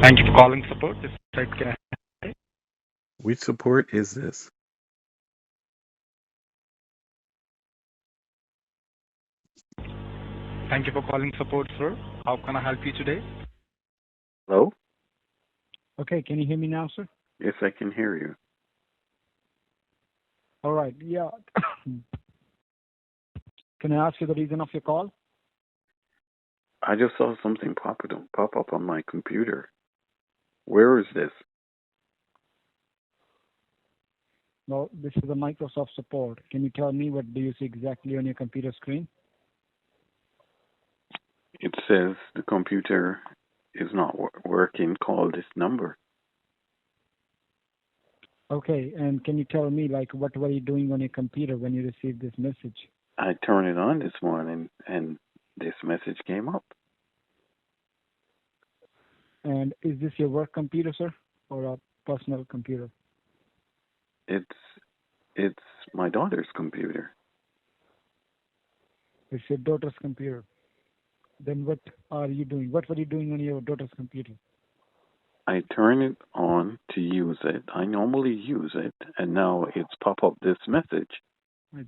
Thank you for calling support. This site can Which support is this? Thank you for calling support, sir. How can I help you today? Hello? Okay, can you hear me now, sir? Yes, I can hear you. All right, yeah. Can I ask you the reason of your call? I just saw something pop up on my computer. Where is this? Well, this is a Microsoft support. Can you tell me what do you see exactly on your computer screen? It says the computer is not working. Call this number. Okay, and can you tell me like what were you doing on your computer when you received this message? I turned it on this morning and this message came up. And is this your work computer, sir, or a personal computer? It's it's my daughter's computer. It's your daughter's computer. Then what are you doing? What were you doing on your daughter's computer? I turn it on to use it. I normally use it, and now it's pop up this message. Right.